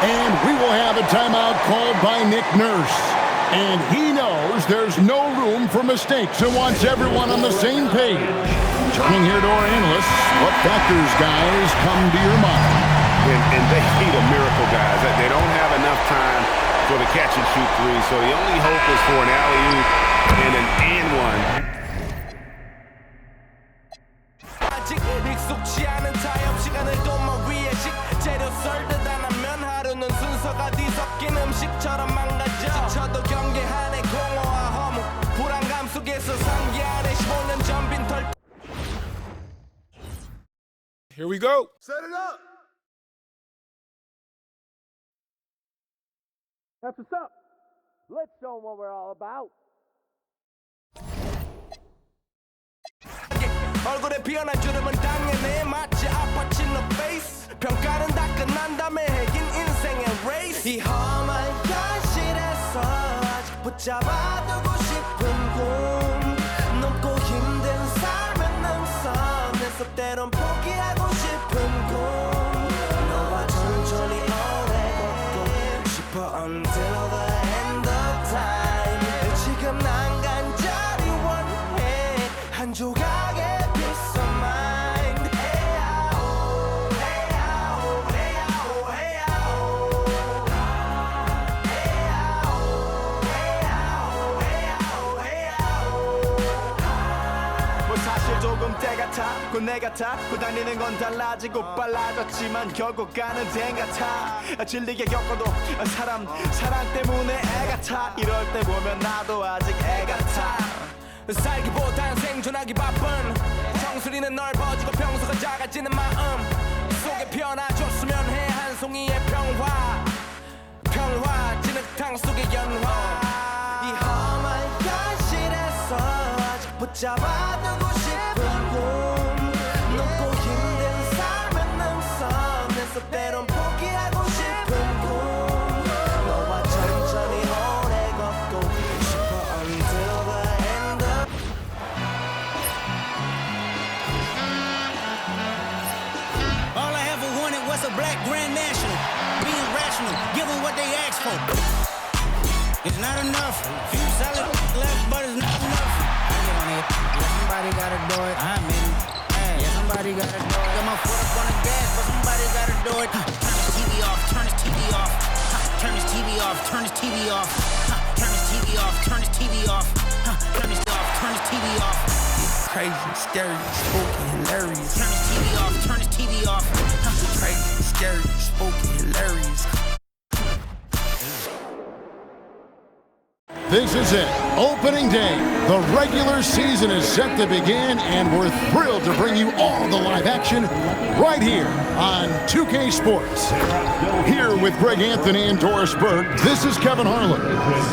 And we will have a timeout called by Nick Nurse. And he knows there's no room for mistakes and wants everyone on the same page. Turning here to our analysts, what factors, guys, come to your mind? And they need a miracle, guys. They don't have enough time for the catch-and-shoot three, so the only hope is for an alley-oop and an and-one. 아직 익숙치 않은 타협 시간을 돈만 위해식 재료 썰듯 안 하면 하루는 순서가 뒤섞인 음식처럼 망가져 지쳐도 경계하네 공허와 허무 불안감 속에서 상기하네 15년 전 빈털. Here we go. Set it up. That's what's up. Let's show them what we're all about. 얼굴에 피어난 주름은 당연해 마치 아파치노 페이스 평가는 다 끝난 다음에 해긴 인생의 레이스 이 험한 현실에서 아직 붙잡아두고 싶은 꿈 높고 힘든 삶의 능선에서 때론 포기하고 싶은 꿈 너와 천천히 오래 걷고 싶어 until the end of time 지금 난 간절히 원해 한 조각의 조금 때 같아 내 같아 다니는 건 달라지고 빨라졌지만 결국 가는 데 같아 질리게 겪어도 사람 사랑 때문에 애 같아 이럴 때 보면 나도 아직 애 같아 살기보단 생존하기 바쁜 정수리는 넓어지고 평소가 작아지는 마음 속에 피어나줬으면 해 한 송이의 평화 진흙탕 속의 연화 이 험한 현실에서 아직 붙잡아두고 싶은 꿈 높고 힘든 삶의 능선에서 때론 포기하고 싶은 꿈 너와 천천히 오래 걷고 싶어 until the end of All I ever wanted was a black grand national being rational, giving what they asked for. It's not enough. Few solid left, but it's not enough. I get on it. Yeah, somebody gotta do it. I'm in. Hey, yeah, somebody gotta do it. Got my foot up on the gas, but somebody gotta do it. Turn this TV off. Turn this TV off. Turn this TV off. Turn this TV off. Turn this TV off. Turn this TV off. Turn this off. Turn this TV off. Crazy, scary, spooky, hilarious. Turn this TV off. Turn this TV off. Crazy, scary, spooky, hilarious. This is it, opening day. The regular season is set to begin, and we're thrilled to bring you all the live action right here on 2K Sports. Here with Greg Anthony and Doris Burke, this is Kevin Harlan.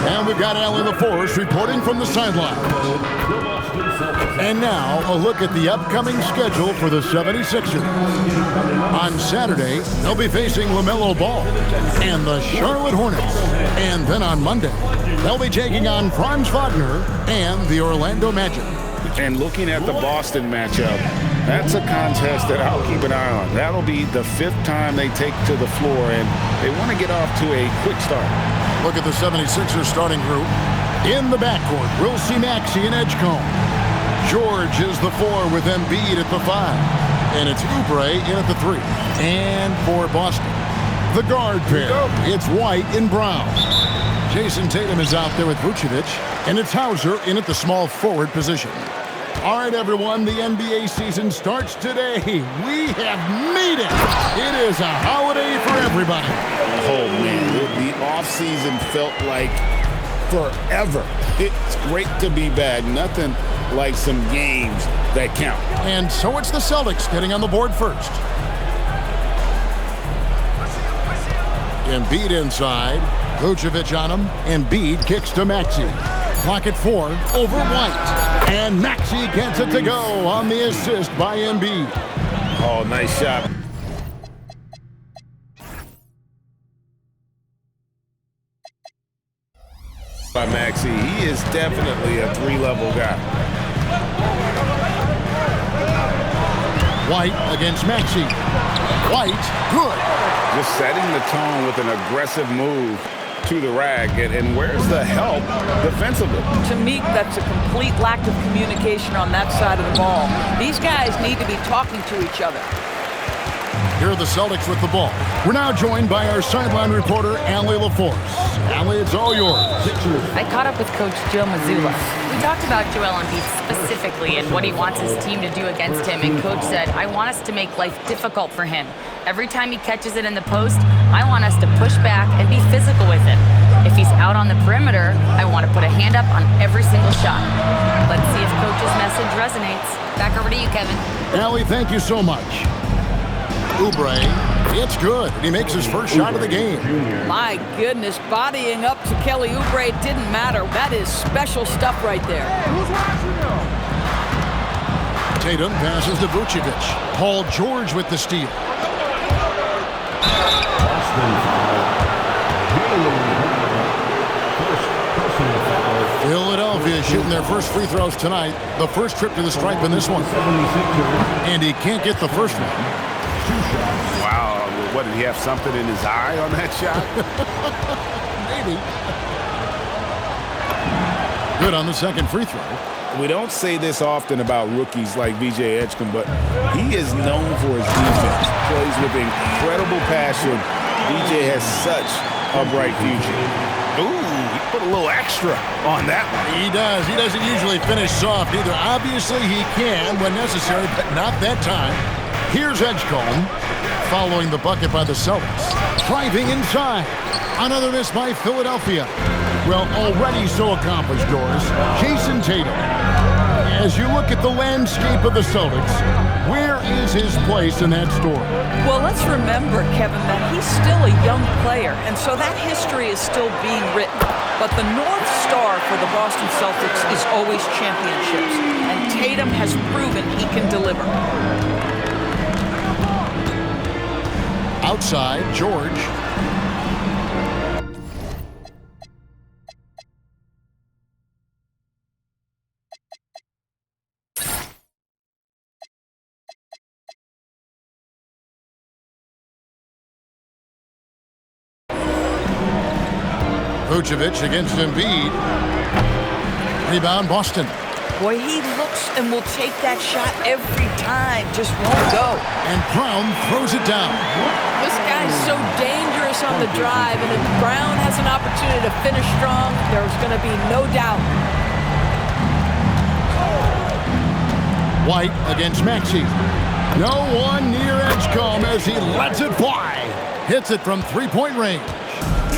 And we've got Allie LaForce reporting from the sideline. And now, a look at the upcoming schedule for the 76ers. On Saturday, they'll be facing LaMelo Ball and the Charlotte Hornets. And then on Monday, they'll be taking on Franz Wagner and the Orlando Magic. And looking at the Boston matchup, that's a contest that I'll keep an eye on. That'll be the 5th time they take to the floor, and they want to get off to a quick start. Look at the 76ers starting group. In the backcourt, we'll see Maxey and Edgecombe. George is the 4 with Embiid at the 5. And it's Oubre in at the 3. And for Boston, the guard pair, it's White and Brown. Jason Tatum is out there with Vucevic, and it's Hauser in at the small forward position. All right, everyone, the NBA season starts today. We have made it. It is a holiday for everybody. Oh, man, the offseason felt like forever. It's great to be back. Nothing like some games that count. And so it's the Celtics getting on the board first. Embiid inside. Vucevic on him. Embiid kicks to Maxey. Clock at 4 over White. And Maxey gets it to go on the assist by Embiid. Oh, nice shot. By Maxey, he is definitely a 3-level guy. White against Maxey. White, good. just setting the tone with an aggressive move to the rag. And where's the help defensively? To me, that's a complete lack of communication on that side of the ball. These guys need to be talking to each other. Here are the Celtics with the ball. We're now joined by our sideline reporter, Allie LaForce. Allie, it's all yours. I caught up with Coach Joe Mazzulla. We talked about Joel Embiid specifically and what he wants his team to do against him, and Coach said, I want us to make life difficult for him. Every time he catches it in the post, I want us to push back and be physical with him. If he's out on the perimeter, I want to put a hand up on every single shot. Let's see if Coach's message resonates. Back over to you, Kevin. Allie, thank you so much. Oubre, it's good. He makes his first shot of the game. My goodness, bodying up to Kelly Oubre didn't matter. That is special stuff right there. Tatum passes to Vucevic. Paul George with the steal. Philadelphia shooting their first free throws tonight. The first trip to the stripe in this one. And he can't get the first one. Wow, what, did he have something in his eye on that shot? Maybe. Good on the second free throw. We don't say this often about rookies like VJ Edgecombe, but he is known for his defense. Plays with incredible passion. VJ has such a bright future. Ooh, he put a little extra on that one. He does. He doesn't usually finish soft either. Obviously, he can when necessary, but not that time. Here's Edgecombe following the bucket by the Celtics. Driving inside. Another miss by Philadelphia. Well, already so accomplished, Doris. Jason Tatum. As you look at the landscape of the Celtics, where is his place in that story? Well, let's remember, Kevin, that he's still a young player, and so that history is still being written. But the North Star for the Boston Celtics is always championships, and Tatum has proven he can deliver. Outside, George. Vucevic against Embiid. Rebound, Boston. Boy, he looks and will take that shot every time. Just won't go. And Brown throws it down. This guy's so dangerous on the drive, and if Brown has an opportunity to finish strong, there's going to be no doubt. White against Maxey. No one near Edgecombe as he lets it fly. Hits it from three-point range.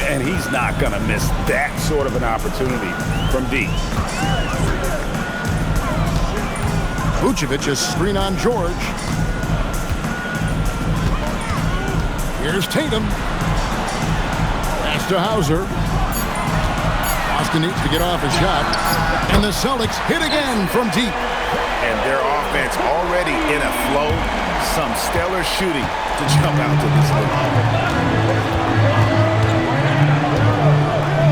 And he's not going to miss that sort of an opportunity from deep. Vucevic is screen on George. Here's Tatum. Pass to Hauser. Boston needs to get off his shot. And the Celtics hit again from deep. And their offense already in a flow. Some stellar shooting to jump out to this league.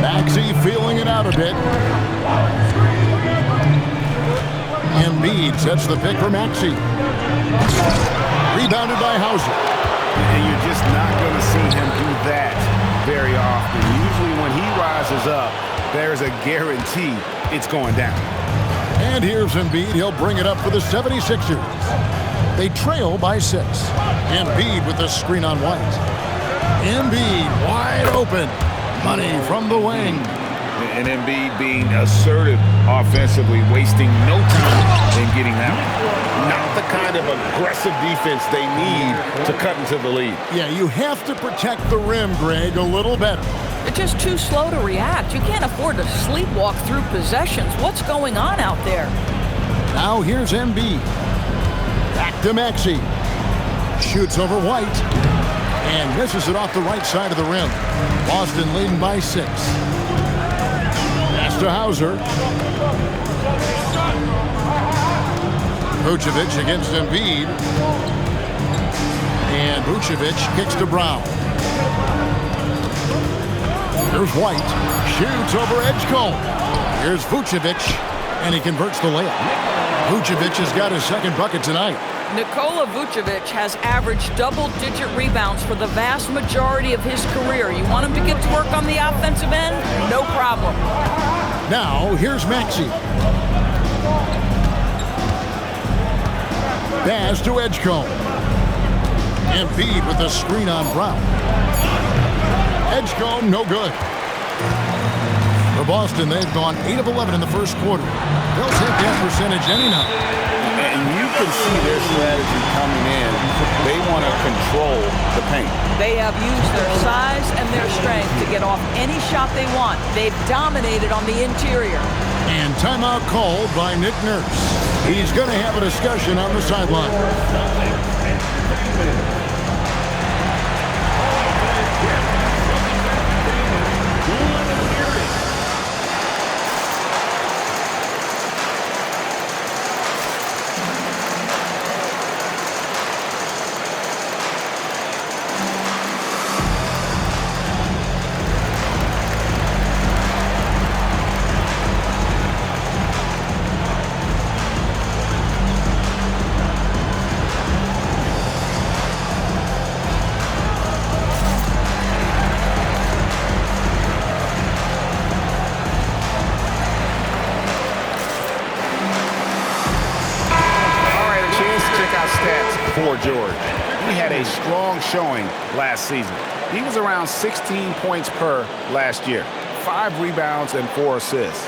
Maxey feeling it out a bit. Embiid sets the pick for Maxey. Rebounded by Hauser. And you're just not going to see him do that very often. Usually when he rises up, there's a guarantee it's going down. And here's Embiid. He'll bring it up for the 76ers. They trail by 6. Embiid with the screen on White. Embiid wide open. Money from the wing. And Embiid being assertive offensively, wasting no time in getting that one. Not the kind of aggressive defense they need to cut into the lead. Yeah, you have to protect the rim, Greg, a little better. They're just too slow to react. You can't afford to sleepwalk through possessions. What's going on out there? Now here's Embiid. Back to Maxey. Shoots over White. And misses it off the right side of the rim. Boston leading by 6. Pass to Hauser. Vucevic against Embiid. And Vucevic kicks to Brown. Here's White. Shoots over Edgecombe. Here's Vucevic. And he converts the layup. Vucevic has got his second bucket tonight. Nikola Vucevic has averaged double-digit rebounds for the vast majority of his career. You want him to get to work on the offensive end? No problem. Now, here's Maxey. Pass to Edgecombe. Embiid with the screen on Brown. Edgecombe, no good. For Boston, they've gone 8 of 11 in the first quarter. They'll take that percentage any night. And you can see their strategy coming in. They want to control the paint. They have used their size and their strength to get off any shot they want. They've dominated on the interior. And timeout called by Nick Nurse. He's going to have a discussion on the sideline. For George. He had a strong showing last season. He was around 16 points per last year, 5 rebounds and 4 assists.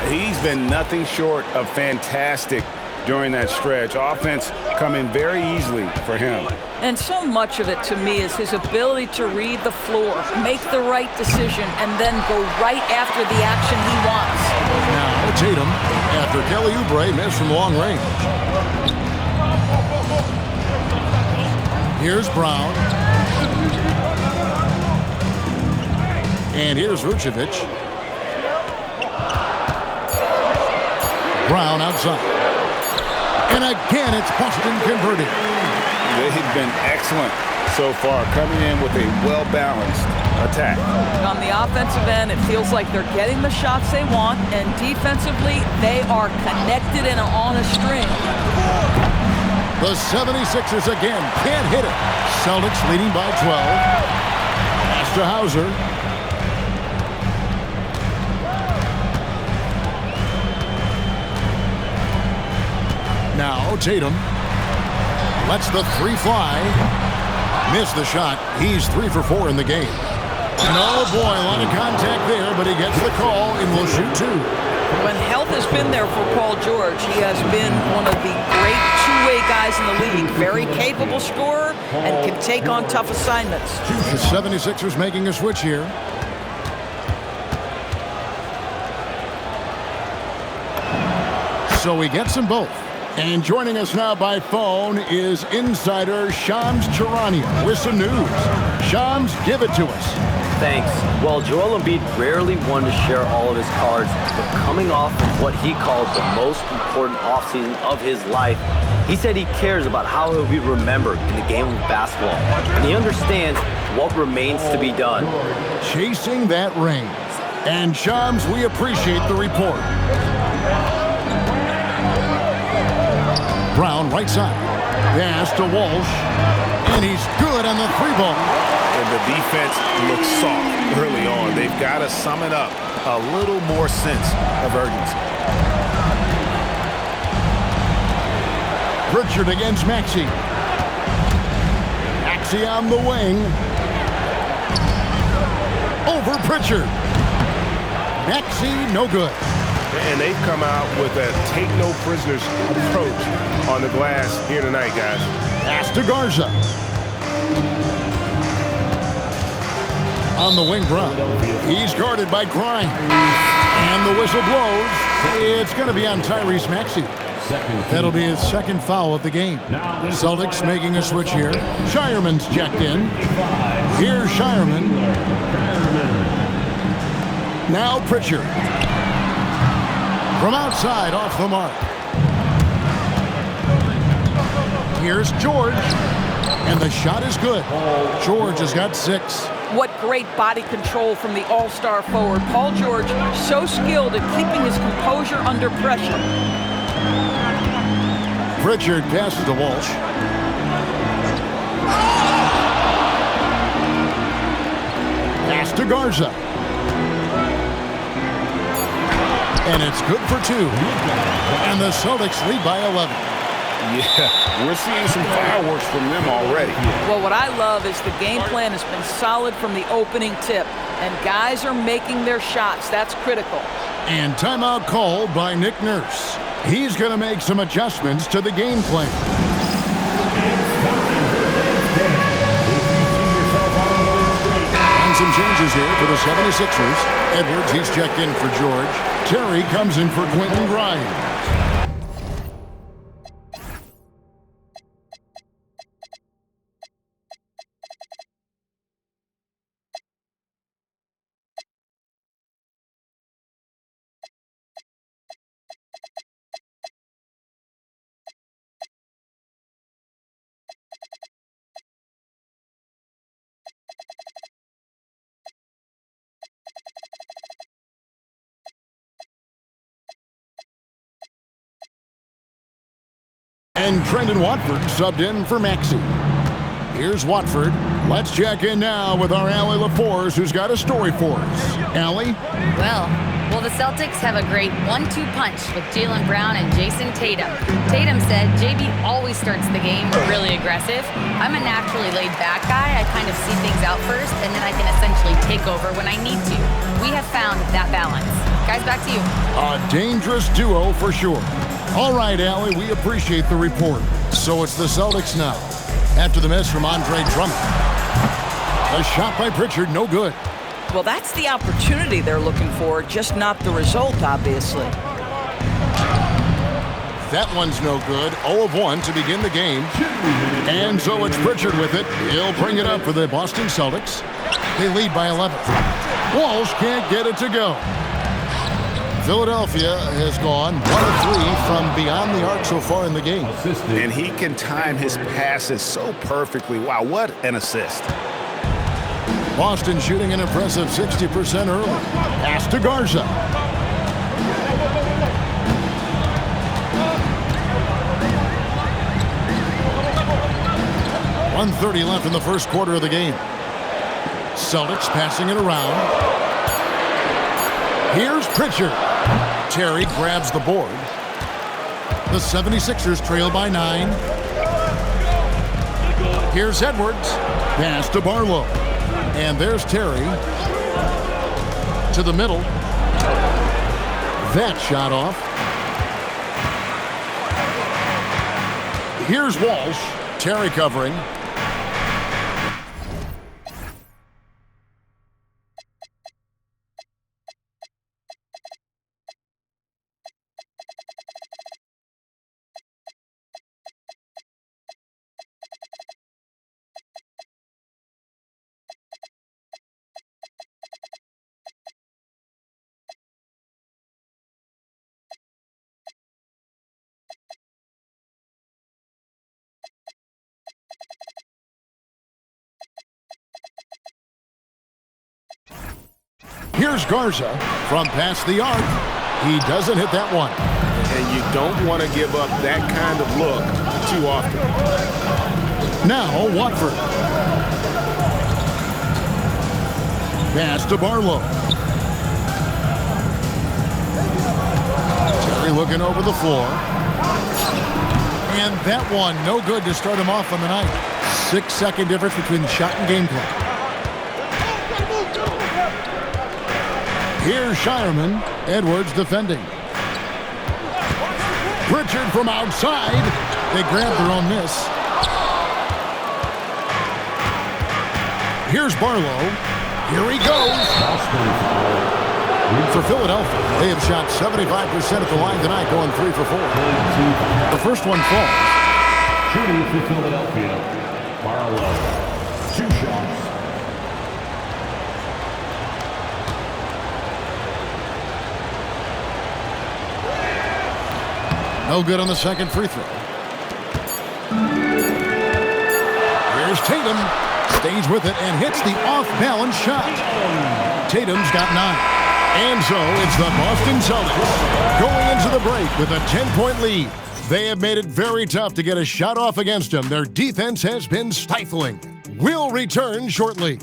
He's been nothing short of fantastic during that stretch. Offense coming very easily for him. And so much of it to me is his ability to read the floor, make the right decision, and then go right after the action he wants. Now Tatum, after Kelly Oubre missed from long range. Here's Brown. And here's Vucevic. Brown outside. And again, it's Boston converted. They've been excellent so far, coming in with a well-balanced attack. On the offensive end, it feels like they're getting the shots they want, and defensively, they are connected and on a string. The 76ers again can't hit it. Celtics leading by 12. Pass to Hauser. Now Tatum lets the 3 fly. Missed the shot. He's 3 for 4 in the game. No, boy, a lot of contact there, but he gets the call and will shoot 2. When health has been there for Paul George, he has been one of the great two-way guys in the league. Very capable scorer and can take on tough assignments. The 76ers making a switch here. So he gets them both. And joining us now by phone is insider Shams Charania with some news. Shams, give it to us. Thanks. Well, Joel Embiid rarely wanted to share all of his cards, but coming off of what he called the most important offseason of his life, he said he cares about how he'll be remembered in the game of basketball, and he understands what remains to be done. Chasing that ring. And Shams, we appreciate the report. Brown right side. Pass to Walsh. And he's good on the 3-ball. And the defense looks soft early on. They've got to sum it up. A little more sense of urgency. Pritchard against Maxey. Maxey on the wing. Over Pritchard. Maxey, no good. And they've come out with a take-no-prisoners approach on the glass here tonight, guys. Pass to Garza. On the wing, Brown. He's guarded by Grimes. And the whistle blows. It's going to be on Tyrese Maxey. That'll be his second foul of the game. Celtics making a switch here. Shireman's checked in. Here's Shireman. Now Pritchard. From outside, off the mark. Here's George. And the shot is good. George has got 6. What great body control from the all-star forward. Paul George, so skilled at keeping his composure under pressure. Pritchard passes to Walsh. Pass to Garza. And it's good for 2. And the Celtics lead by 11. Yeah, we're seeing some fireworks from them already. Well, what I love is the game plan has been solid from the opening tip, and guys are making their shots. That's critical. And timeout called by Nick Nurse. He's going to make some adjustments to the game plan. And some changes here for the 76ers. Edwards, he's checked in for George. Terry comes in for Quentin Grimes. And Trendon Watford subbed in for Maxey. Here's Watford. Let's check in now with our Allie LaForce, who's got a story for us. Allie? Well, the Celtics have a great 1-2 punch with Jaylen Brown and Jason Tatum. Tatum said, JB always starts the game really aggressive. I'm a naturally laid-back guy. I kind of see things out first, and then I can essentially take over when I need to. We have found that balance. Guys, back to you. A dangerous duo for sure. All right, Allie, we appreciate the report. So it's the Celtics now. After the miss from Andre Drummond. A shot by Pritchard, no good. Well, that's the opportunity they're looking for, just not the result, obviously. That one's no good. 0 of 1 to begin the game. And so it's Pritchard with it. He'll bring it up for the Boston Celtics. They lead by 11. Walsh can't get it to go. Philadelphia has gone 1 of 3 from beyond the arc so far in the game. And he can time his passes so perfectly. Wow, what an assist. Boston shooting an impressive 60% early. Pass to Garza. .130 left in the first quarter of the game. Celtics passing it around. Here's Pritchard. Terry grabs the board. The 76ers trail by 9. Here's Edwards. Pass to Barlow. And there's Terry. To the middle. That shot off. Here's Walsh. Terry covering. Here's Garza from past the arc. He doesn't hit that one. And you don't want to give up that kind of look too often. Now Watford. Pass to Barlow. Terry looking over the floor. And that one, no good to start him off on the night. 6-second difference between the shot and game clock. Here's Shireman. Edwards defending. Pritchard from outside. They grab their own miss. Here's Barlow. Here he goes. For Philadelphia, they have shot 75% at the line tonight, going 3 for 4. The first one falls. Shooting for Philadelphia, Barlow. 2 shots. No good on the second free throw. Here's Tatum. Stays with it and hits the off-balance shot. Tatum's got 9. And so it's the Boston Celtics going into the break with a 10-point lead. They have made it very tough to get a shot off against them. Their defense has been stifling. We'll return shortly.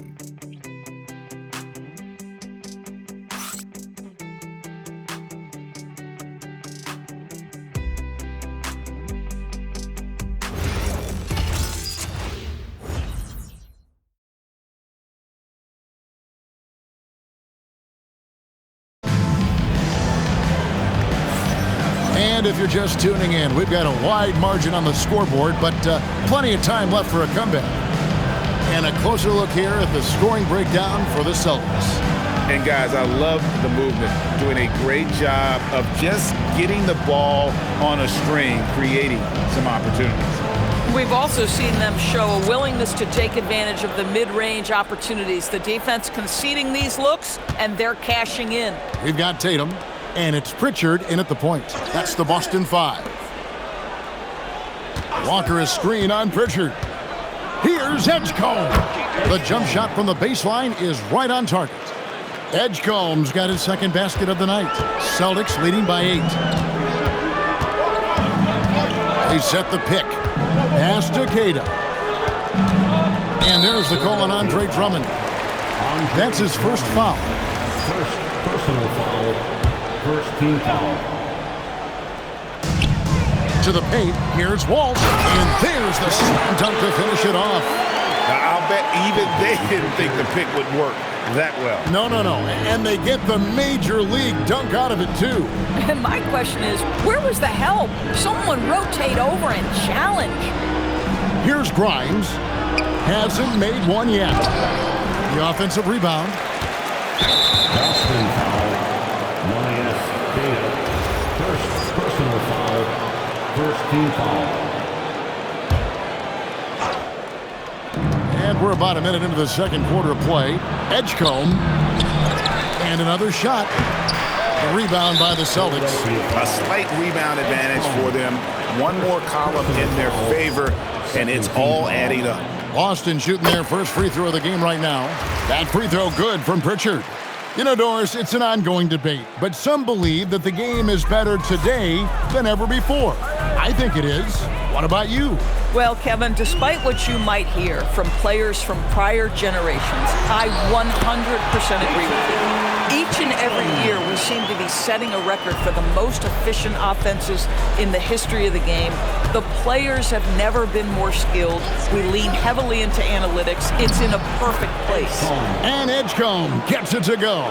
And if you're just tuning in, we've got a wide margin on the scoreboard, but plenty of time left for a comeback. And a closer look here at the scoring breakdown for the Celtics. And guys, I love the movement, doing a great job of just getting the ball on a string, creating some opportunities. We've also seen them show a willingness to take advantage of the mid-range opportunities. The defense conceding these looks, and they're cashing in. We've got Tatum. And it's Pritchard in at the point. That's the Boston 5. Walker is screen on Pritchard. Here's Edgecombe. The jump shot from the baseline is right on target. Edgecombe's got his second basket of the night. Celtics leading by 8. They set the pick. Pass to Queta. And there's the call on Andre Drummond. That's his first foul. First personal foul. First team foul. To the paint, here's Walsh, and there's the slam dunk to finish it off. Now, I'll bet even they didn't think the pick would work that well. No. And they get the major league dunk out of it, too. And my question is, where was the help? Someone rotate over and challenge. Here's Grimes. Hasn't made one yet. The offensive rebound. Boston foul. Queta. First personal foul. First team foul. And we're about a minute into the second quarter of play. Edgecombe. And another shot. The rebound by the Celtics. A slight rebound advantage for them. One more column in their favor, and it's all adding up. Boston shooting their first free throw of the game right now. That free throw good from Pritchard. You know, Doris, it's an ongoing debate, but some believe that the game is better today than ever before. I think it is. What about you? Well, Kevin, despite what you might hear from players from prior generations, I 100% agree with you. Each and every year, we seem to be setting a record for the most efficient offenses in the history of the game. The players have never been more skilled. We lean heavily into analytics. It's in a perfect place. And Edgecombe gets it to go.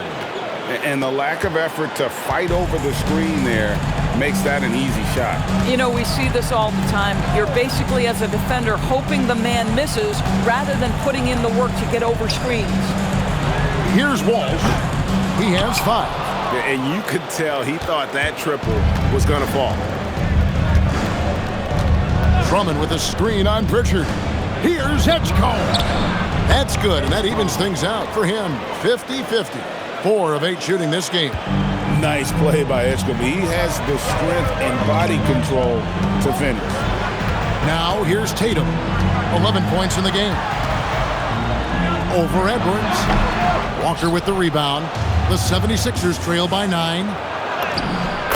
And the lack of effort to fight over the screen there makes that an easy shot. You know, we see this all the time. You're basically, as a defender, hoping the man misses rather than putting in the work to get over screens. Here's Walsh. He has 5. And you could tell he thought that triple was going to fall. Drummond with a screen on Pritchard. Here's Edgecombe. That's good, and that evens things out for him. 50-50. 4 of 8 shooting this game. Nice play by Edgecombe. He has the strength and body control to finish. Now here's Tatum. 11 points in the game. Over Edwards. Walker with the rebound. The 76ers trail by 9.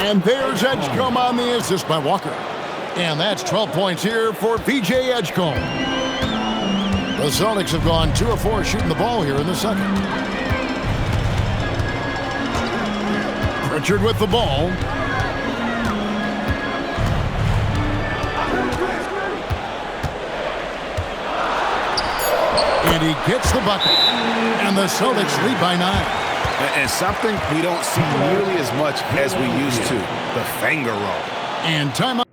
And there's Edgecombe on the assist by Walker. And that's 12 points here for VJ Edgecombe. The Celtics have gone 2 of 4 shooting the ball here in the second. Pritchard with the ball. And he gets the bucket. And the Celtics lead by 9. And something we don't see nearly as much as we used to, the finger roll. And timeout.